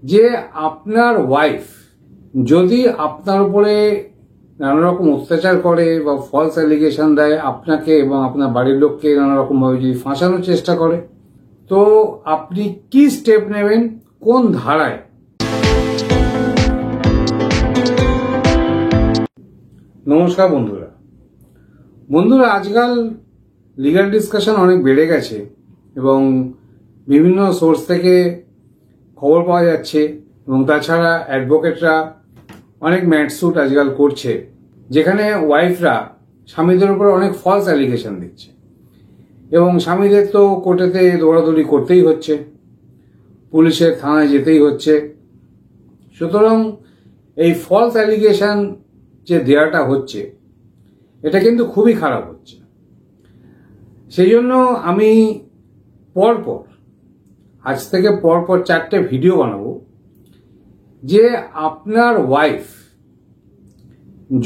যে আপনার ওয়াইফ যদি আপনার উপরে নানা রকম অত্যাচার করে বা ফলস অ্যালিগেশন দেয় আপনাকে এবং আপনার বাড়ির লোককে নানা রকম ভাবে যদি ফাঁসানোর চেষ্টা করে, তো আপনি কি স্টেপ নেবেন, কোন ধারায়? নমস্কার বন্ধুরা, আজকাল লিগ্যাল ডিসকাশন অনেক বেড়ে গেছে এবং বিভিন্ন সোর্স থেকে খবর পাওয়া যাচ্ছে এবং তাছাড়া অ্যাডভোকেটরা অনেক ম্যাটস্যুট আজকাল করছে, যেখানে ওয়াইফরা স্বামীদের উপর অনেক ফলস অ্যালিগেশন দিচ্ছে এবং স্বামীদের তো কোর্টেতে দৌড়াদৌড়ি করতেই হচ্ছে, পুলিশের থানায় যেতেই হচ্ছে। সুতরাং এই ফলস অ্যালিগেশন যে দেওয়াটা হচ্ছে এটা কিন্তু খুবই খারাপ হচ্ছে। সেই জন্য আমি আজ থেকে পরপর 4টে ভিডিও বানাবো যে আপনার ওয়াইফ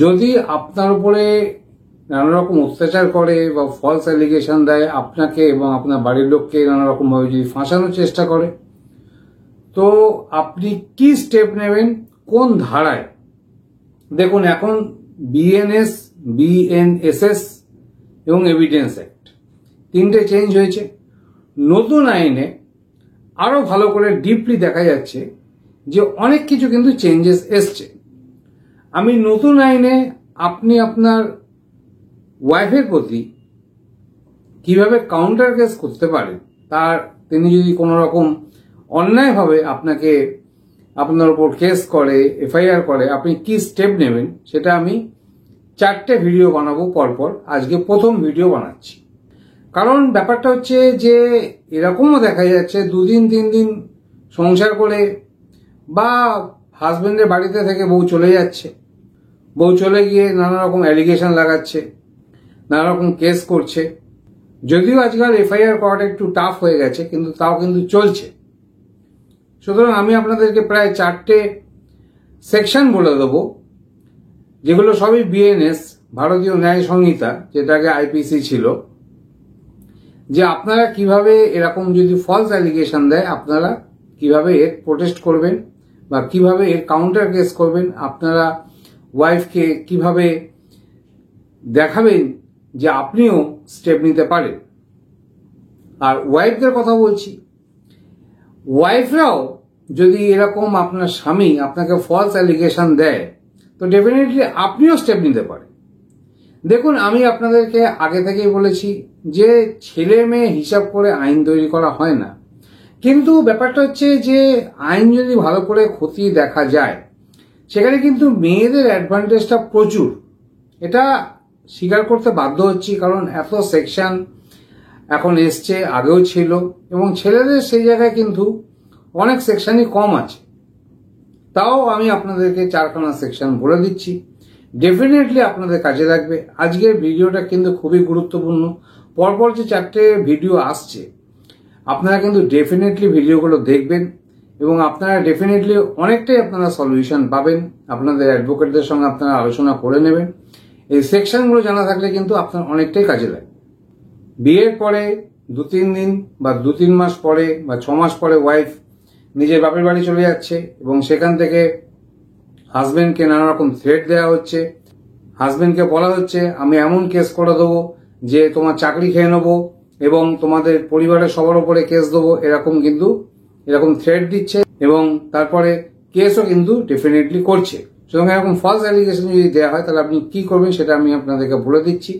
যদি আপনার উপরে নানা রকম অত্যাচার করে বা ফলস অ্যালিগেশন দেয় আপনাকে এবং আপনার বাড়ির লোককে নানা রকম ভাবে যদি ফাঁসানোর চেষ্টা করে, তো আপনি কি স্টেপ নেবেন, কোন ধারায়? দেখুন, এখন বিএনএসএস এবং এভিডেন্স অ্যাক্ট 3টে চেঞ্জ হয়েছে। নতুন আইনে আরো ভালো করে ডিপলি দেখা যাচ্ছে যে অনেক কিছু কিন্তু চেঞ্জেস এসছে। আমি নতুন আইনে আপনি আপনার ওয়াইফের প্রতি কিভাবে কাউন্টার কেস করতে পারেন, তার তিনি যদি কোনো রকম অন্যায়ভাবে আপনার উপর কেস করে, এফআইআর করে, আপনি কি স্টেপ নেবেন সেটা আমি 4টে ভিডিও বানাবো পরপর। আজকে প্রথম ভিডিও বানাচ্ছি, কারণ ব্যাপারটা হচ্ছে যে এরকমও দেখা যাচ্ছে 2 দিন 3 দিন সংসার করে বা হাজবেন্ডের বাড়িতে থেকে বউ চলে যাচ্ছে, বউ চলে গিয়ে নানা রকম অ্যালিগেশন লাগাচ্ছে, নানা রকম কেস করছে। যদিও আজকাল এফআইআর করাটা একটু টাফ হয়ে গেছে, কিন্তু তাও কিন্তু চলছে। সুতরাং আমি আপনাদেরকে প্রায় 4টে সেকশন বলে দেবো, যেগুলো সবই বিএনএস, ভারতীয় ন্যায় সংহিতা, যেটা আগে আইপিসি ছিল, যে আপনারা কিভাবে এরকম যদি ফলস অ্যালিগেশন দেয় আপনারা কিভাবে এর প্রোটেস্ট করবেন বা কিভাবে এর কাউন্টার কেস করবেন, আপনারা ওয়াইফকে কিভাবে দেখাবেন যে আপনিও স্টেপ নিতে পারেন। আর ওয়াইফদের কথা বলছি, ওয়াইফরাও যদি এরকম আপনার স্বামী আপনাকে ফলস অ্যালিগেশন দেয়, তো ডেফিনেটলি আপনিও স্টেপ নিতে পারেন। দেখুন, আমি আপনাদেরকে আগে থেকেই বলেছি যে ছেলে মেয়ে হিসাব করে আইন তৈরি করা হয় না, কিন্তু ব্যাপারটা হচ্ছে যে আইন যদি ভালো করে খতিয়ে দেখা যায় সেখানে কিন্তু মেয়েদের অ্যাডভান্টেজটা প্রচুর, এটা স্বীকার করতে বাধ্য হচ্ছি। কারণ এত সেকশন এখন এসছে, আগেও ছিল, এবং ছেলেদের সেই জায়গায় কিন্তু অনেক সেকশনই কম আছে। তাও আমি আপনাদেরকে 4খানা সেকশন বলে দিচ্ছি, ডেফিনেটলি আপনাদের কাজে লাগবে। আজকের ভিডিওটা কিন্তু খুবই গুরুত্বপূর্ণ। পরপর যে 4টে ভিডিও আসছে আপনারা কিন্তু ডেফিনেটলি ভিডিওগুলো দেখবেন এবং আপনারা ডেফিনেটলি অনেকটাই আপনারা সলিউশন পাবেন। আপনাদের অ্যাডভোকেটদের সঙ্গে আপনারা আলোচনা করে নেবেন। এই সেকশনগুলো জানা থাকলে কিন্তু আপনার অনেকটাই কাজে লাগবে। বিয়ের পরে 2-3 দিন বা 2-3 মাস পরে বা 6 মাস পরে ওয়াইফ নিজের বাপের বাড়ি চলে যাচ্ছে এবং সেখান থেকে হাজবেন্ডকে নানা রকম থ্রেট দেওয়া হচ্ছে। হাজবেন্ডকে বলা হচ্ছে আমি এমন কেস করে দেবো যে তোমার চাকরি খেয়ে নেবো এবং তোমাদের পরিবারের সবার উপরে কেস দেবো, এরকম থ্রেট দিচ্ছে এবং তারপরে কেসও কিন্তু ডেফিনেটলি করছে। সুতরাং এরকম ফলস অ্যালিগেশন যদি দেওয়া হয় তাহলে আপনি কি করবেন সেটা আমি আপনাদেরকে বলে দিচ্ছি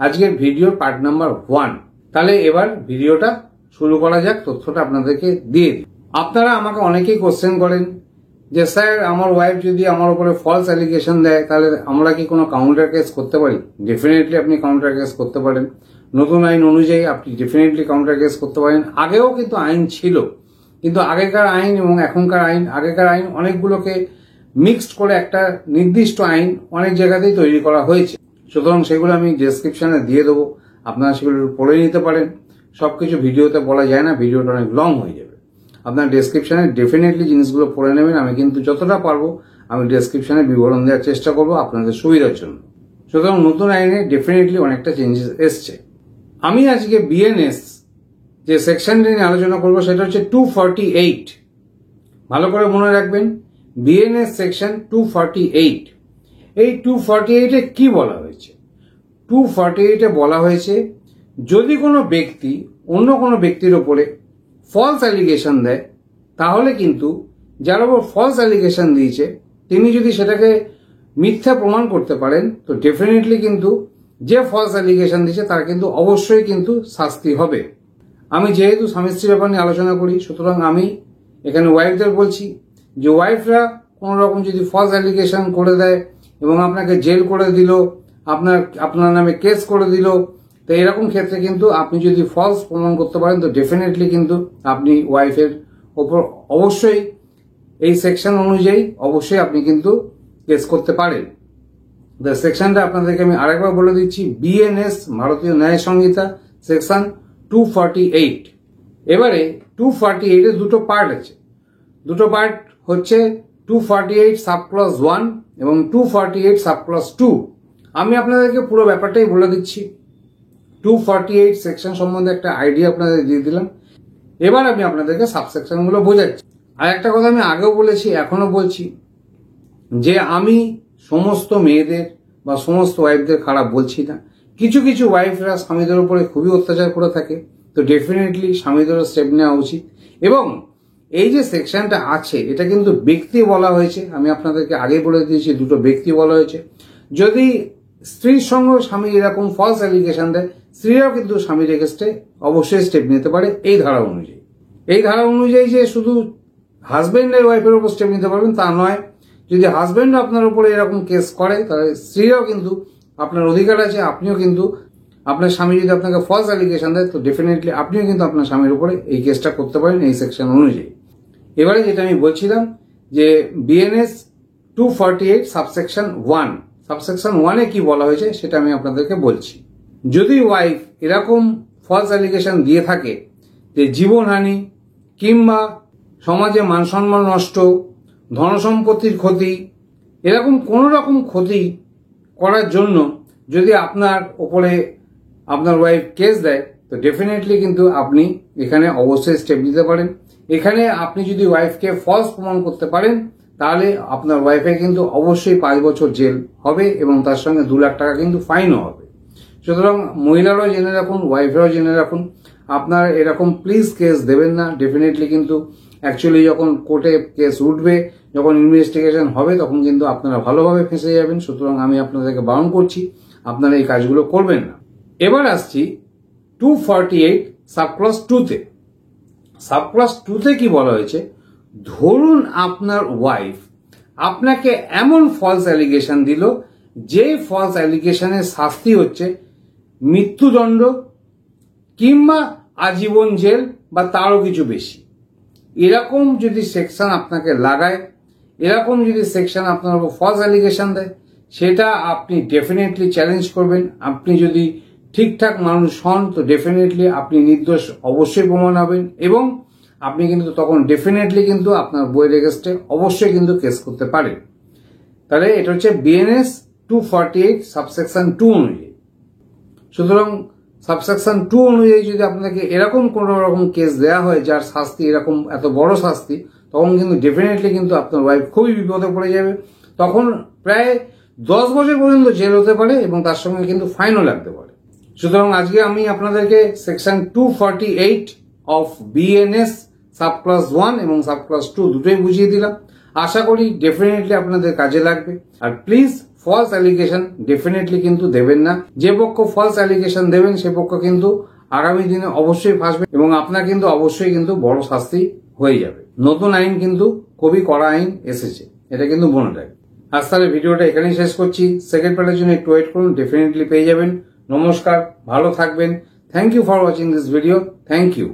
আজকের ভিডিওর পার্ট নাম্বার 1। তাহলে এবার ভিডিওটা শুরু করা যাক, তথ্যটা আপনাদেরকে দিয়ে দিই। আপনারা আমাকে অনেকেই কোশ্চেন করেন যে স্যার, আমার ওয়াইফ যদি আমার উপরে ফলস অ্যালিগেশন দেয় তাহলে আমরা কি কোনো কাউন্টার কেস করতে পারি? ডেফিনেটলি আপনি কাউন্টার কেস করতে পারেন। নতুন আইন অনুযায়ী আপনি ডেফিনেটলি কাউন্টার কেস করতে পারেন। আগেও কিন্তু আইন ছিল, কিন্তু আগেকার আইন এবং এখনকার আইন, আগেকার আইন অনেকগুলোকে মিক্সড করে একটা নির্দিষ্ট আইন অনেক জায়গাতেই তৈরি করা হয়েছে। সুতরাং সেগুলো আমি ডেসক্রিপশনে দিয়ে দেবো, আপনারা সেগুলো পড়ে নিতে পারেন। সবকিছু ভিডিওতে বলা যায় না, ভিডিওটা অনেক লং হয়ে যাবে। আপনার ডেসক্রিপশনে ডেফিনেটলি জিনিসগুলো পড়ে নেবেন। আমি কিন্তু যতটা পারবো আমি ডেসক্রিপশনে বিবরণ দেওয়ার চেষ্টা করবো আপনাদের সুবিধার জন্য। সুতরাং নতুন আইনে ডেফিনেটলি অনেকটা চেঞ্জেস এসছে। আমি আজকে বিএনএস যে সেকশনটি নিয়ে আলোচনা করবো সেটা হচ্ছে 248 ভালো করে মনে রাখবেন, বিএনএস সেকশন 248। এই 248-এ কি বলা হয়েছে? 248-এ বলা হয়েছে যদি কোনো ব্যক্তি অন্য কোনো ব্যক্তির ওপরে ফলস অ্যালিগেশন দেয়, তাহলে কিন্তু যার ওপর ফলস অ্যালিগেশন দিয়েছে তিনি যদি সেটাকে মিথ্যা প্রমাণ করতে পারেন, তো ডেফিনেটলি কিন্তু যে ফলস অ্যালিগেশন দিয়েছে তার কিন্তু অবশ্যই কিন্তু শাস্তি হবে। আমি যেহেতু স্বামী স্ত্রী ব্যাপার নিয়ে আলোচনা করি, সুতরাং আমি এখানে ওয়াইফদের বলছি যে ওয়াইফরা কোনো রকম যদি ফলস অ্যালিগেশন করে দেয় এবং আপনাকে জেল করে দিল, আপনার নামে কেস করে দিল, তো এরকম ক্ষেত্রে কিন্তু আপনি যদি ফলস প্রমাণ করতে পারেন, তো ডেফিনেটলি কিন্তু আপনি ওয়াইফের ওপর অবশ্যই এই সেকশন অনুযায়ী অবশ্যই আপনি কিন্তু কেস করতে পারেন। সেকশনটা আপনাদেরকে আমি আরেকবার বলে দিচ্ছি, বিএনএস ভারতীয় ন্যায় সংহিতা সেকশন 248। এবারে 248-এর দুটো পার্ট আছে। দুটো পার্ট হচ্ছে 248 সাবক্লজ 1 এবং 248 সাবক্লজ 2। আমি আপনাদেরকে পুরো ব্যাপারটাই বলে দিচ্ছি। 248 সেকশন সম্বন্ধে একটা আইডিয়া আপনাদের দিয়ে দিলাম। এবার আমি আপনাদেরকে সাবসেকশনগুলো বোঝাচ্ছি। আর একটা কথা আমি আগেও বলেছি, এখনো বলছি, যে আমি সমস্ত মেয়েদের বা সমস্ত ওয়াইফদের খারাপ বলছি না। কিছু কিছু ওয়াইফরা স্বামীদের উপরে খুবই অত্যাচার করে থাকে, তো ডেফিনেটলি স্বামীদেরও স্টেপ নেওয়া উচিত। এবং এই যে সেকশনটা আছে এটা কিন্তু ব্যক্তি বলা হয়েছে, আমি আপনাদেরকে আগে বলে দিয়েছি দুটো ব্যক্তি বলা হয়েছে। যদি স্ত্রীর সঙ্গে স্বামী এরকম ফলস অ্যালিগেশন দেয়, স্ত্রীরাও কিন্তু স্বামীর এগেস্টে অবশ্যই স্টেপ নিতে পারে এই ধারা অনুযায়ী। এই ধারা অনুযায়ী যে শুধু হাজবেন্ডের ওয়াইফের উপর স্টেপ নিতে পারবেন তা নয়, যদি হাজবেন্ড আপনার উপরে এরকম কেস করে তাহলে স্ত্রীরাও কিন্তু আপনার অধিকার আছে, আপনিও কিন্তু আপনার স্বামী যদি আপনাকে ফলস অ্যালিগেশন দেয়, তো ডেফিনেটলি আপনিও কিন্তু আপনার স্বামীর উপরে এই কেসটা করতে পারেন এই সেকশন অনুযায়ী। এবারে যেটা আমি বলছিলাম যে বিএনএস 248 সাবসেকশন 1, সাবসেকশন 1-এ কি বলা হয়েছে সেটা আমি আপনাদেরকে বলছি। যদি ওয়াইফ এরকম ফলস অ্যালিগেশন দিয়ে থাকে যে জীবনহানি কিংবা সমাজে মান সম্মান নষ্ট, ধনসম্পত্তির ক্ষতি, এরকম কোন রকম ক্ষতি করার জন্য যদি আপনার উপরে আপনার ওয়াইফ কেস দেয়, তো ডেফিনেটলি কিন্তু আপনি এখানে অবশ্যই স্টেপ নিতে পারেন। এখানে আপনি যদি ওয়াইফকে ফলস প্রমাণ করতে পারেন, তাহলে আপনার ওয়াইফের কিন্তু অবশ্যই 5 বছর জেল হবে এবং তার সঙ্গে 2 লাখ টাকা কিন্তু ফাইনও হবে। সুতরাং মহিলারাও জেনে রাখুন, ওয়াইফরাও জেনে রাখুন, আপনার এরকম প্লিজ কেস দেবেন না। ডেফিনেটলি কিন্তু অ্যাকচুয়ালি যখন কোর্টে কেস উঠবে, যখন ইনভেস্টিগেশন হবে, তখন কিন্তু আপনারা ভালোভাবে ফেঁসে যাবেন। সুতরাং আমি আপনাদেরকে বারণ করছি আপনারা এই কাজগুলো করবেন না। এবার আসছি 248 সাবক্লজ 2-তে। সাবক্লজ 2-তে কি বলা হয়েছে? ধরুন আপনার ওয়াইফ আপনাকে এমন ফলস অ্যালিগেশন দিল যে ফলস অ্যালিগেশনের শাস্তি হচ্ছে মৃত্যুদণ্ড কিংবা আজীবন জেল বা তারও কিছু বেশি। এরকম যদি সেকশন আপনাকে লাগায়, এরকম যদি সেকশন আপনার উপর ফলস অ্যালিগেশন দেয়, সেটা আপনি ডেফিনেটলি চ্যালেঞ্জ করবেন। আপনি যদি ঠিকঠাক মানুষ হন, তো ডেফিনেটলি আপনি নির্দোষ অবশ্যই প্রমাণ হবেন এবং আপনি কিন্তু তখন ডেফিনেটলি কিন্তু আপনার বইয়ের এগেস্টে অবশ্যই কিন্তু কেস করতে পারেন। তাহলে এটা হচ্ছে বিএনএস 248 সাবসেকশন 2 অনুযায়ী। সুতরাং সাবসেকশন 2 অনুযায়ী যদি আপনাকে এরকম কোন রকম কেস দেওয়া হয় যার শাস্তি এরকম এত বড় শাস্তি, তখন কিন্তু ডেফিনেটলি কিন্তু আপনার ওয়াইফ খুবই বিপদে পড়ে যাবে। তখন প্রায় 10 বছর পর্যন্ত জেল হতে পারে এবং তার সঙ্গে কিন্তু ফাইনও লাগতে পারে। সুতরাং আজকে আমি আপনাদেরকে সেকশন 248 অফ বিএনএস সাবক্লজ 1 এবং সাবক্লজ 2 দুটোই বুঝিয়ে দিলাম। আশা করি ডেফিনেটলি আপনাদের কাজে লাগবে। আর প্লিজ ফলস অ্যালিগেশন ডেফিনেটলি কিন্তু দেবেন না। যে পক্ষ ফলস অ্যালিগেশন দেবেন সে পক্ষ কিন্তু আগামী দিনে অবশ্যই ফাঁসবে এবং আপনার কিন্তু অবশ্যই কিন্তু বড় শাস্তি হয়ে যাবে। নতুন আইন কিন্তু খুবই কড়া আইন এসেছে, এটা কিন্তু মনে রাখবেন। আজ তাহলে ভিডিওটা এখানেই শেষ করছি। সেকেন্ড পার্টের জন্য একটু ওয়েট করুন, ডেফিনেটলি পেয়ে যাবেন। নমস্কার, ভালো থাকবেন। Thank you for watching this video. Thank you.